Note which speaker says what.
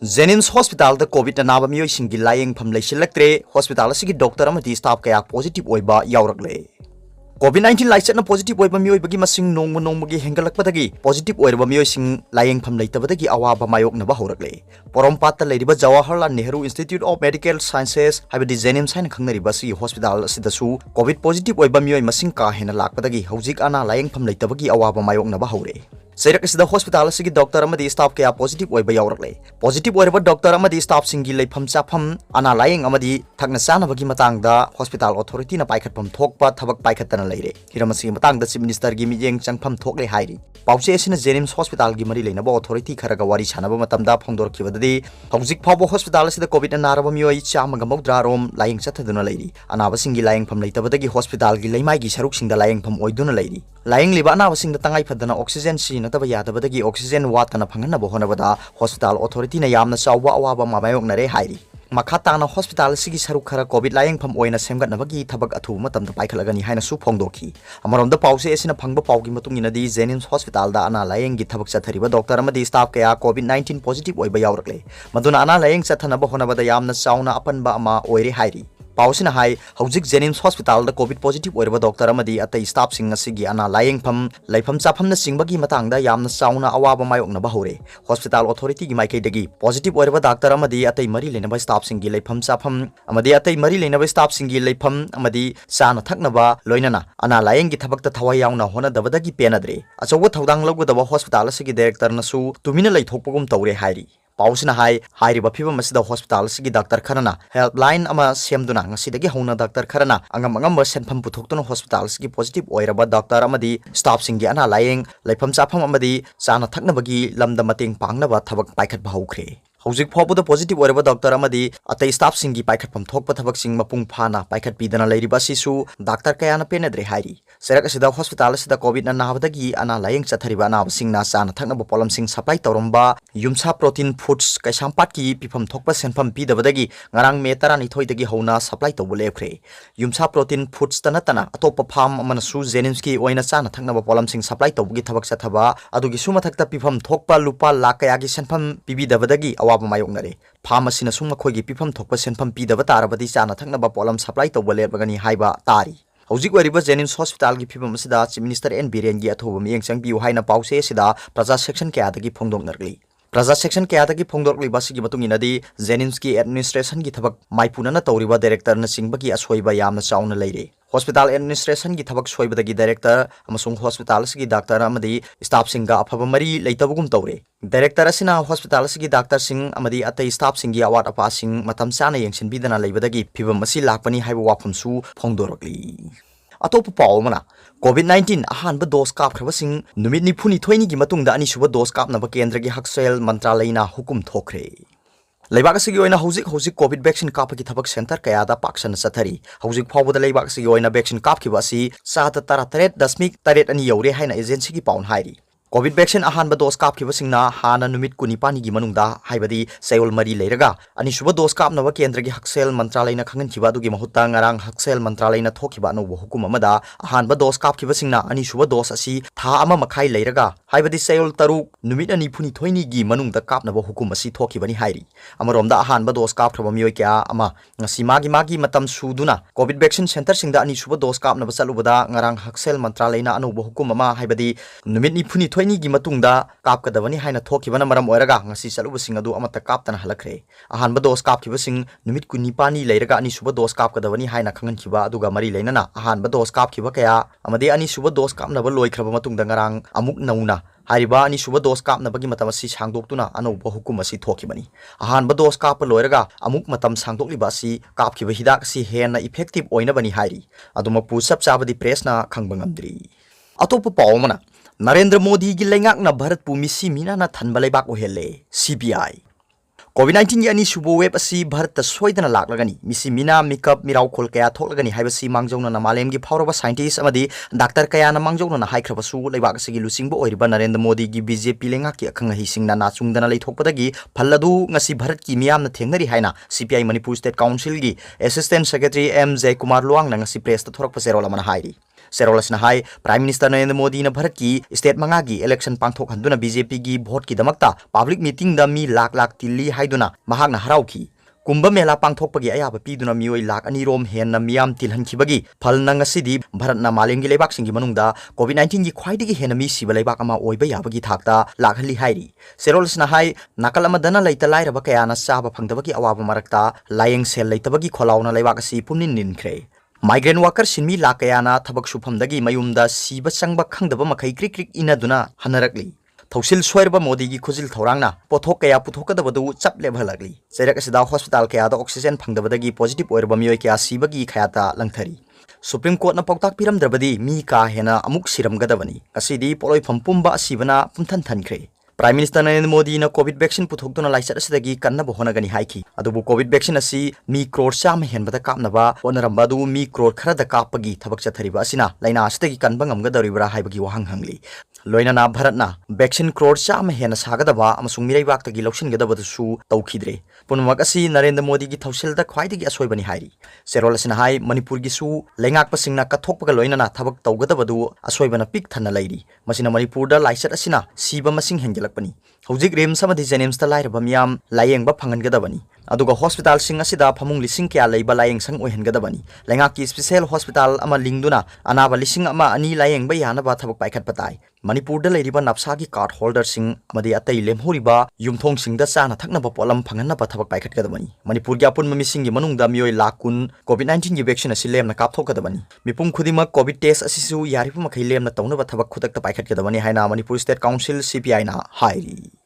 Speaker 1: JNIMS hospital da COVID anaba miyo singi layengfam leisilaktre hospital asigi doctor amadi staff kaya positive oiba yaurakle COVID-19 laichatna positive oiba miyo bagi masing nongmagi hengalakpadagi positive oiba miyo sing layengfam leitabadagi awaba mayoknaba horakle Porompata leiriba Jawaharlal Nehru Institute of Medical Sciences habidi JNIMS haina khangnariba si hospital sidasu COVID positive oiba miyo masing ka hena lakpadagi hojik ana layengfam leitabagi awaba mayoknaba hore Seirak isida hospital asigi doctor amadi staff kaya positive oiba yaurakle positive oiba doctor amadi staff singi leifam chafam ana layeng amadi thakna chanabagi matangda hospital authority na paikhatpam thokpa thabak paikhatana leire hiramasi matangda chief minister gi mijeng changpham thokle hairi PAO-CHE asina JNIMS hospital gi mari leinaba authority kharaga wari sanaba matamda phongdorkhibadadi hojik phawbo hospital asida covid naraba miyoi chamaga mawdra rom layeng chathaduna leiri anaba singi layeng pham leitabadagi hospital gi leimai gi saruk singda layeng pham oiduna leiri layeng liba anaba singda tangai phadana oxygen si nataba yadabadagi oxygen watana phanganaba honabada hospital authority na yamna chawba awaba mabayok nare hairi Makhatana hospital sigi saruk khara covid layeng pham oina semgatnabagi thabak athu matamda paikhalagani haina su phongdokhi amarom da PAO-CHE asina phangba pawgi matungi di JNIMS hospital da ana layeng gi thabak chathariba doctor amadi staff kaya covid 19 positive oiba yaurakle maduna ana layeng chathanaba honabada yamna chauna apanba ama oire hairi PAO-CHE hai hojik JNIMS hospital da covid positive oirba doctor amadi atai staff sing asigi ana layeng pham laifam chafam na singbagi matangda yamna chauna awaba mayokna bahore hospital authority gi maikai dagi positive oirba doctor amadi atai mari lenaba staff singi laifam chafam amadi atai mari lenaba staff singi laifam amadi chana thaknaba loinana ana layeng gi thabakta thawai yauna hona dabadagi penadre achawa thodang logudaba hospital asigi director nasu tumina laithokpagum tawre hairi PAO-CHE hai hairiba phibam asida hospital sigi doctor kharana helpline ama semduna ngasidagi hona doctor kharana angam senpham PATHOKTUNA hospital sigi positive oiraba doctor amadi staff singi ana layeng laifam chafam amadi chana thaknabagi lamda mateng pangnaba thabak paikhat bahaukhre hojik phawbuda positive oiraba doctor amadi atai staff singi paikhatpam thokpa thabak sing mapung phana paikhat pidana leiriba sisu doctor kayana penadre hairi serak asida hospital asida covid na nabadagi ana layeng chathariba na singna chana thaknaba polam sing supply toromba yumsa protein foods kaisampat ki pifam thokpa senpham pidabadagi ngarang me tarani thoidagi hona supply tobulefre yumsa protein foods tanatana atopa farm amana su JNIMS-ki oina chana thaknaba polam sing supply tobugi thabak chathaba adugi suma thakta pifam thokpa lupa lakayagi senpham pibidabadagi awaba mayoknare pharmacy na summa khoigi pifam thokpa senpham pidaba tarabadi chana thaknaba polam supply tobale bagani haiba tari hojik wariba JNIMS hospital gi phibam asida chief minister N Biren gi athobam yengchang biu haina PAO-CHE sida praja section kya dagi phongdoknarli praja section kya dagi phongdokli basi gi matung inadi JNIMS-ki administration gi thabak maipuna na tawriba director na singbagi asoiba yamna chauna leire hospital administration gi thabak soibadagi director amasung hospital sigi doctor amadi staff singa afaba mari leitabugum tawre director asina hospital sigi doctor sing amadi atai staff singi award apa sing matam chana yengsin bidana leibadagi phibam asi lakpani haiba wafam su phongdorokli atop paw mana COVID-19 ahanba dose kap khraba sing numit ni phuni thoini gi matungda ani suba dose kap naba kendra gi haksel mantralayna hukum thokre Leibak asigi oina hojik COVID vaccine kapaki thabak center kayada paksana sathari hojik phawbuda leibak asigi oina vaccine kapki basi sata tarat dasmik taret ani yore haina agency gi paun hairi COVID vaccine ahanba dose kapki basingna hana numit kunipani gi manungda haibadi sayol mari leiraga ani suba dose kapnaba kendra gi haksel mantralayna khangan khiba dugi mahutta ngarang haksel mantralayna thokiba no hukum amada ahanba dose kapki basingna ani suba dose asi tha ama makhai leiraga haibadi sayol taruk numit ani phuni thoini gi manungda kapnaba hukum asi thokibani hairi amaromda ahanba dose kap khraba mioi kya ama ngasi magi matam suduna COVID vaccine center singda ani suba dose kapnaba chalubada ngarang haksel mantralayna anuba hukum ama haibadi numit ni phuni thoini gi matungda kapkadabani haina thokibana maram oiraga ngasi chaluba sing adu amata kaptana halakre ahanba dose kapkiba sing numit kunipani leiraga ani suba dose kapkadabani haina khangan khiba aduga mari leinana ahanba dose kapkiba kaya amadi ani suba dose kapnaba loikraba matungda ngarang amuk nauna hariba ani suba dose kapnabagi matam asi sangdoktuna anuba hukum asi thokibani ahanba dose kap loiraga amuk matam sangdokliba asi kapkiba hidak si hena effective oina bani hairi aduma pusap chabadi press na khangbangamdri atopa pawmana Narendra Modi gi lengak na Bharat pu misi mina na thanba leibak ohele CBI COVID-19 yani subo web asi Bharat ta soidana laklagani misi mina makeup mirau khol kaya thoklagani haibasi mangjongna na malem gi phawraba scientist amadi doctor kaya na mangjongna na haikhrabasu leibak asigi lusingbo oiriba Narendra Modi gi BJP lengak ki akhanga hisingna na chungdana leithokpadagi phalladu ngasi Bharat ki miyam na thengnari haina CPI Manipur State Council gi Assistant Secretary M J Kumar Luang na ngasi press ta thorak paserol amana hairi सेरोलसना हाई prime minister Narendra Modi ने भारत की state मंगा की election पांथोक हंदुना BJP की vote की दमकता पब्लिक मीटिंग दा मी लाख लाख तिल्ली हाइदुना महागना हराउखी कुंभ मेला पांथोकपगी अयाब पीदुना मियोई लाख अनिरोम हेन्ना मियाम तिलहनखिबगी फलना ngasidi भारतना मालेंगी लेबाकसिंगी मनुंगदा कोविड-19 की ख्वाइदगी हेन्ना मी सिबा लेबाक अमा ओइबा याबगी थाकता लाखहली हाइरी सेरोलसना हाई नाकल अमदना लैता लाइरबा कयाना चाबा फंगदबगी अवाबा मरक्ता लायेंग सेल लैतबगी खोलाउना लेबाक असि पुमनिन निनख्रे माइग्रेन वाकर सिनमी लाकयाना थबक सुफमदगी मयुमदा सिबा चंगबा खंगदबा मखै क्रिक क्रिक इनादुना हनरकली थौसिल सोयरबा मोदी की खुजिल थौरांगना पोथोक कया पुथोकदबदु चप लेभलगली चैरक असिदा हॉस्पिटल कयादा ऑक्सीजन फंगदबदगी पॉजिटिव ओइरबा मियोय कया सिबगी खयाता लंगथरी सुप्रीम कोर्ट ना पौताक पिरमद्रबदी मी का हेना अमुक सिरमगदबनी असिदी पोलोयफम पुंबा सिबना पुंथन थनख्रे प्राइम मिनिस्टर नरेंद्र मोदी ने कोविड वैक्सीन पुथोक्तुना लाइसट असदगी कन्नब होनगनी हाइखी अदुबु कोविड वैक्सीन असि मी क्रोर चाम हेनबदा कापनबा होनरंबदु मी क्रोर खरदा कापगी थबक चथरिबा असिना लाइना असदगी कन्बा ngमगदरिबरा हाइबगी वहांग हंगली लोइना भारतना वैक्सीन क्रोर चाम हेन सागदबा अमसुंग मिरैबाक्तगी लौसिनगदबदुसु तौखिद्रे पुनमक असि नरेंद्र मोदी की थौसिलदा ख्वाइदगी असोयबनी हाइरी सेरोल असना हाई मणिपुर गिसु लेंगाकपसिंगना कथोकपगा लोइना थबक तौगदबदु असोयबना पिक थन्ना लैरी मसिना मणिपुरदा लाइसट असिना सिबा मसिंग हेंगलकपनी हौजिक रिम्स अमदि जेनिम्स ता लाइरबा मियाम लायेंगबा फंगनगदबनी अदुगा हॉस्पिटल सिंग असिदा फमुंग लिसिंग क्या लैबा लायेंग संग ओहनगदबनी लेंगाकी स्पेशल हॉस्पिटल अमा लिंगदुना अनाबा लिसिंग अमा अनि लायेंगबा यानबा थबक पाइखत पताई मणिपुर लेरिबा नप्सागी कार्ड होल्डर सिंग अमदि अतै लेमहोरिबा युमथोंग सिंगदा चाना थकनबा पोलम फंगनबा थबक पाइखतगदबनी मणिपुर की अपुन ममिसिंगी मनुंगदा मियोय लाख कुन कोविड-19 की वैक्सीन असि लेमना कापथोकदबनी मिपुम खुदिमा कोविड टेस्ट असिसु यारिबा मखै लेमना तौनबा थबक खुदक्ता पाइखतगदबनी हाइना मणिपुर स्टेट काउंसिल CPI ना हाइरी।